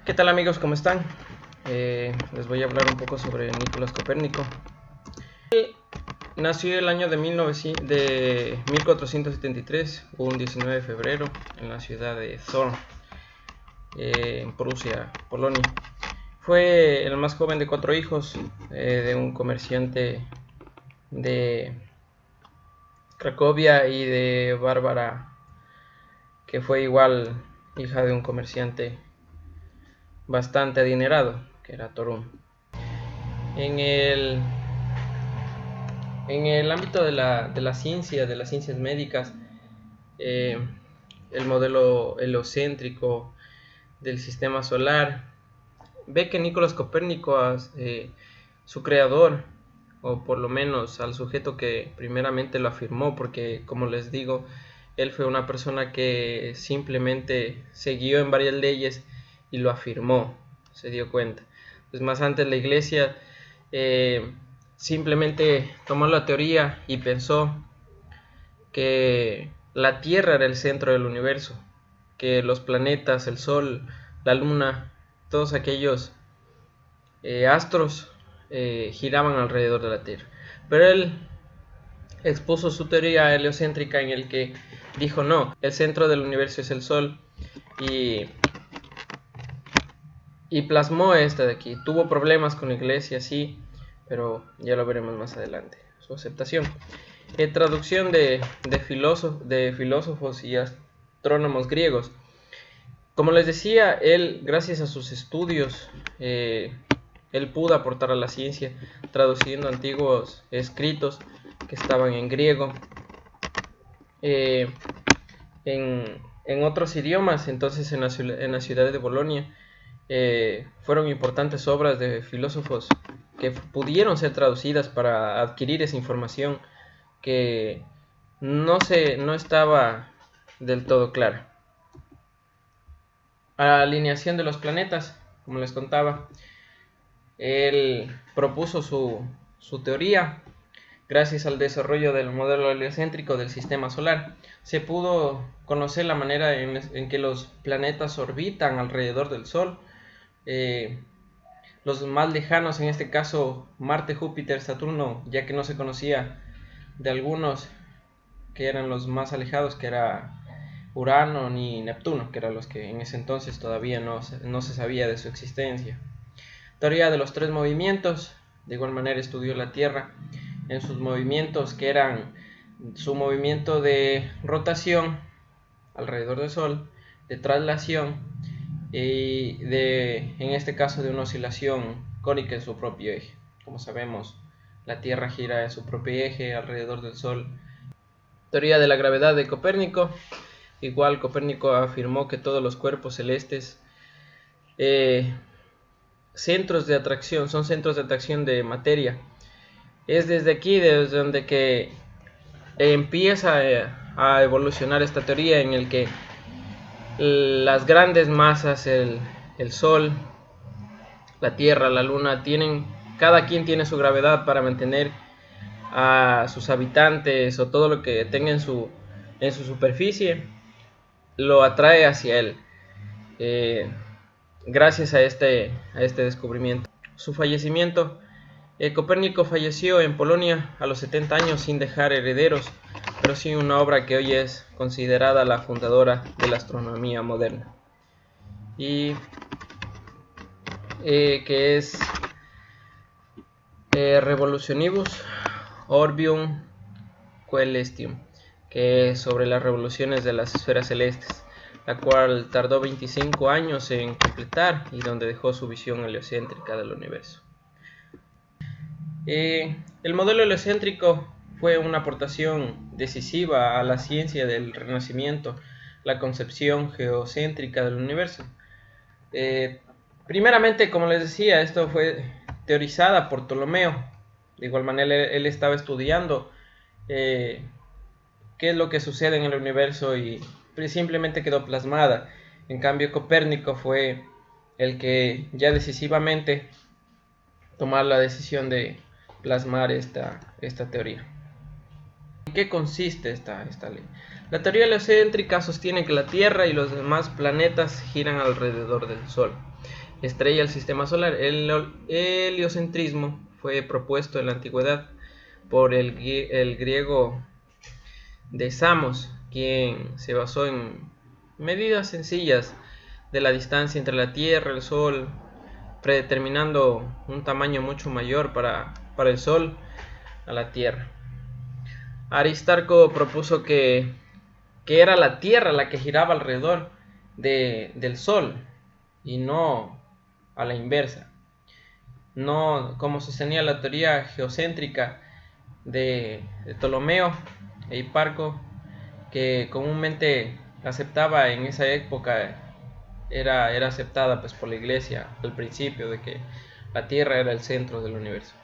¿Qué tal amigos? ¿Cómo están? Les voy a hablar un poco sobre Nicolás Copérnico. Él nació el año de 1473, un 19 de febrero, en la ciudad de Zorn, en Prusia, Polonia. Fue el más joven de 4 hijos de un comerciante de Cracovia y de Bárbara, que fue igual hija de un comerciante bastante adinerado, que era Torún. En el, en el ámbito de la ciencia, de las ciencias médicas, eh, el modelo heliocéntrico del sistema solar, ve que Nicolás Copérnico, su creador, o por lo menos al sujeto que primeramente lo afirmó, porque como les digo, él fue una persona que simplemente se guió en varias leyes y lo afirmó, se dio cuenta. Pues más antes la iglesia simplemente tomó la teoría y pensó que la Tierra era el centro del universo, que los planetas, el Sol, la Luna, todos aquellos astros giraban alrededor de la Tierra. Pero él expuso su teoría heliocéntrica en el que dijo no, el centro del universo es el Sol y plasmó esta de aquí. Tuvo problemas con la iglesia, sí, pero ya lo veremos más adelante. Su aceptación. Traducción de filósofos y astrónomos griegos. Como les decía, él, gracias a sus estudios, él pudo aportar a la ciencia, traduciendo antiguos escritos que estaban en griego, en otros idiomas. Entonces, en la ciudad de Bolonia, fueron importantes obras de filósofos que pudieron ser traducidas para adquirir esa información que no estaba del todo clara. A la alineación de los planetas, como les contaba, él propuso su teoría. Gracias al desarrollo del modelo heliocéntrico del sistema solar, se pudo conocer la manera en que los planetas orbitan alrededor del Sol. Los más lejanos, en este caso Marte, Júpiter, Saturno, ya que no se conocía de algunos que eran los más alejados, que era Urano ni Neptuno, que eran los que en ese entonces todavía no se sabía de su existencia. Teoría de los 3 movimientos. De igual manera estudió la Tierra en sus movimientos, que eran su movimiento de rotación alrededor del Sol, de traslación y en este caso de una oscilación cónica en su propio eje. Como sabemos, la Tierra gira en su propio eje alrededor del Sol. Teoría de la gravedad de Copérnico. Igual Copérnico afirmó que todos los cuerpos celestes centros de atracción, son centros de atracción de materia. Es desde aquí, desde donde que empieza a evolucionar esta teoría, en el que las grandes masas, el Sol, la Tierra, la Luna, cada quien tiene su gravedad para mantener a sus habitantes o todo lo que tenga en su superficie, lo atrae hacia él. Gracias a este descubrimiento. Su fallecimiento. Copérnico falleció en Polonia a los 70 años sin dejar herederos, pero sí una obra que hoy es considerada la fundadora de la astronomía moderna, y que es Revolutionibus Orbium Coelestium, que es sobre las revoluciones de las esferas celestes, la cual tardó 25 años en completar y donde dejó su visión heliocéntrica del universo. El modelo heliocéntrico fue una aportación decisiva a la ciencia del Renacimiento, la concepción geocéntrica del universo. Primeramente, como les decía, esto fue teorizada por Ptolomeo. De igual manera, él estaba estudiando qué es lo que sucede en el universo y simplemente quedó plasmada. En cambio, Copérnico fue el que ya decisivamente tomó la decisión de plasmar esta teoría. ¿En qué consiste esta ley? La teoría heliocéntrica sostiene que la Tierra y los demás planetas giran alrededor del Sol. estrella del sistema solar. El heliocentrismo fue propuesto en la antigüedad por el griego de Samos, quien se basó en medidas sencillas de la distancia entre la Tierra y el Sol, predeterminando un tamaño mucho mayor para el Sol a la Tierra. Aristarco propuso que era la Tierra la que giraba alrededor del Sol y no a la inversa. No como sostenía la teoría geocéntrica de Ptolomeo e Hiparco, que comúnmente aceptaba en esa época, era aceptada pues por la iglesia al principio, de que la Tierra era el centro del universo.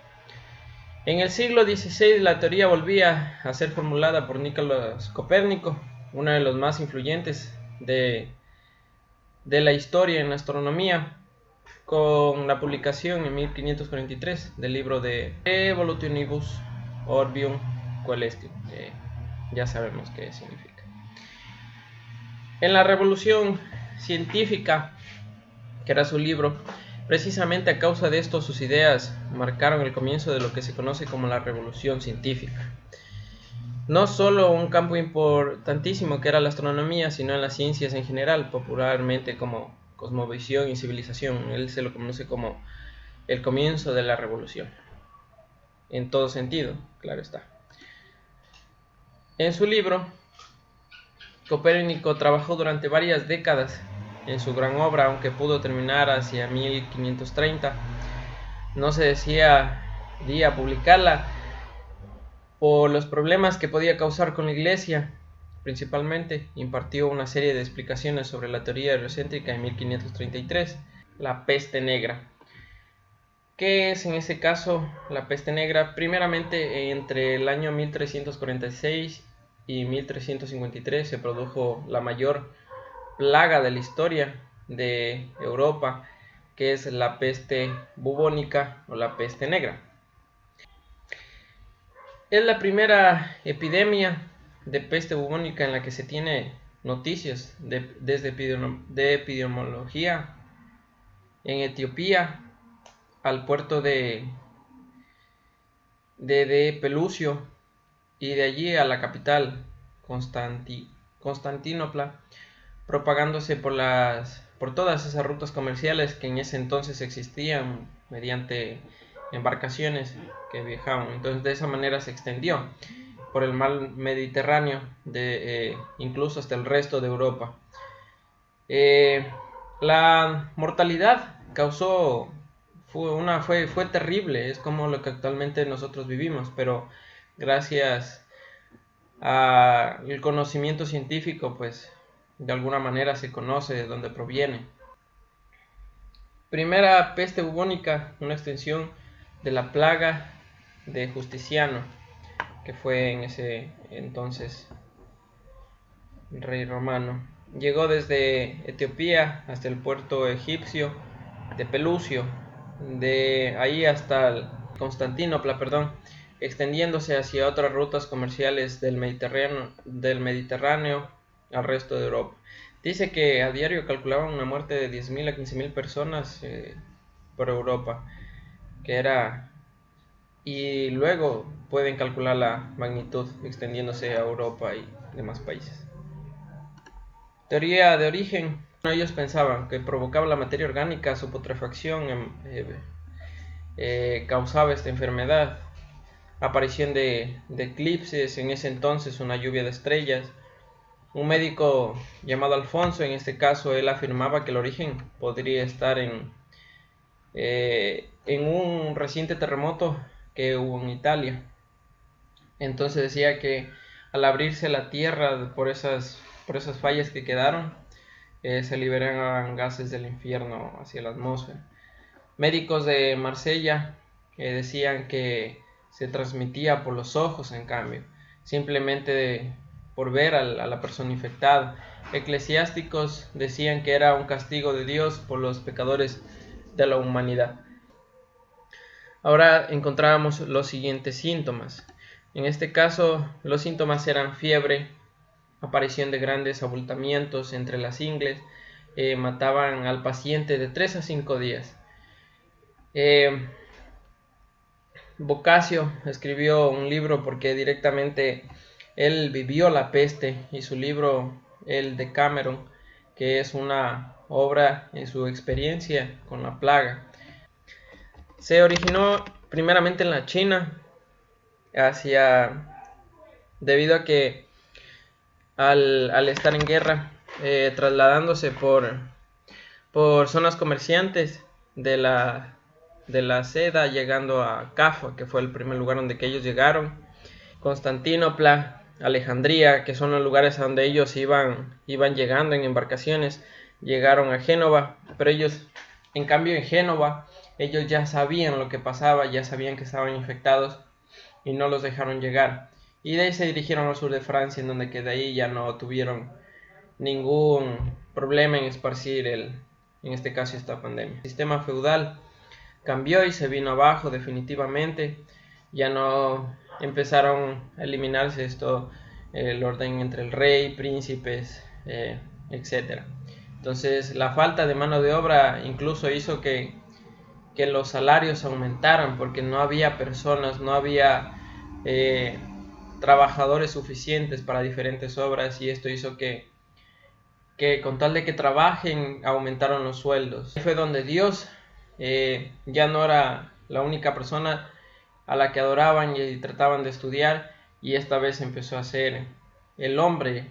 En el siglo XVI la teoría volvía a ser formulada por Nicolás Copérnico, uno de los más influyentes de la historia en astronomía, con la publicación en 1543 del libro de Evolutionibus Orbium Coelestium, que ya sabemos qué significa. En la Revolución Científica, que era su libro, precisamente a causa de esto sus ideas marcaron el comienzo de lo que se conoce como la Revolución Científica. No solo un campo importantísimo que era la astronomía, sino en las ciencias en general, popularmente como cosmovisión y civilización. Él se lo conoce como el comienzo de la revolución, en todo sentido, claro está. En su libro, Copérnico trabajó durante varias décadas en su gran obra, aunque pudo terminar hacia 1530. No se decidía publicarla por los problemas que podía causar con la iglesia. Principalmente impartió una serie de explicaciones sobre la teoría heliocéntrica en 1533, la peste negra. ¿Qué es en ese caso la peste negra? Primeramente, entre el año 1346 y 1353 se produjo la mayor plaga de la historia de Europa, que es la peste bubónica o la peste negra. Es la primera epidemia de peste bubónica en la que se tiene noticias desde epidemiología en Etiopía al puerto de Pelusio, y de allí a la capital Constantinopla, propagándose por todas esas rutas comerciales que en ese entonces existían mediante embarcaciones que viajaban. Entonces de esa manera se extendió por el mar Mediterráneo, incluso hasta el resto de Europa. La mortalidad fue terrible, es como lo que actualmente nosotros vivimos, pero gracias al conocimiento científico, pues de alguna manera se conoce de dónde proviene. Primera peste bubónica, una extensión de la plaga de Justiniano, que fue en ese entonces rey romano. Llegó desde Etiopía hasta el puerto egipcio de Pelusio, de ahí hasta Constantinopla, extendiéndose hacia otras rutas comerciales del Mediterráneo al resto de Europa. Dice que a diario calculaban una muerte de 10.000 a 15.000 personas por Europa, y luego pueden calcular la magnitud extendiéndose a Europa y demás países. Teoría de origen. Ellos pensaban que provocaba la materia orgánica, su putrefacción causaba esta enfermedad. Aparición de eclipses, en ese entonces una lluvia de estrellas. Un médico llamado Alfonso, en este caso, él afirmaba que el origen podría estar en un reciente terremoto que hubo en Italia. Entonces decía que al abrirse la tierra por esas fallas que quedaron, se liberaban gases del infierno hacia la atmósfera. Médicos de Marsella decían que se transmitía por los ojos, en cambio, simplemente por ver a la persona infectada. Eclesiásticos decían que era un castigo de Dios por los pecadores de la humanidad. Ahora encontrábamos los siguientes síntomas. En este caso, los síntomas eran fiebre, aparición de grandes abultamientos entre las ingles, mataban al paciente de 3 a 5 días. Eh, Boccaccio escribió un libro porque directamente él vivió la peste, y su libro, el Decameron, que es una obra en su experiencia con la plaga, se originó primeramente en la China, debido a que al estar en guerra, trasladándose por zonas comerciantes de la seda, llegando a Cafo, que fue el primer lugar donde que ellos llegaron, Constantinopla, Alejandría, que son los lugares a donde ellos iban llegando en embarcaciones. Llegaron a Génova, pero ellos, en cambio, en Génova, ellos ya sabían lo que pasaba, ya sabían que estaban infectados y no los dejaron llegar. Y de ahí se dirigieron al sur de Francia, en donde que de ahí ya no tuvieron ningún problema en esparcir en este caso, esta pandemia. El sistema feudal cambió y se vino abajo definitivamente. Ya no empezaron a eliminarse el orden entre el rey, príncipes, etcétera. Entonces la falta de mano de obra incluso hizo que los salarios aumentaran, porque no había personas, no había trabajadores suficientes para diferentes obras, y esto hizo que con tal de que trabajen aumentaron los sueldos. Fue donde Dios ya no era la única persona a la que adoraban y trataban de estudiar, y esta vez empezó a ser el hombre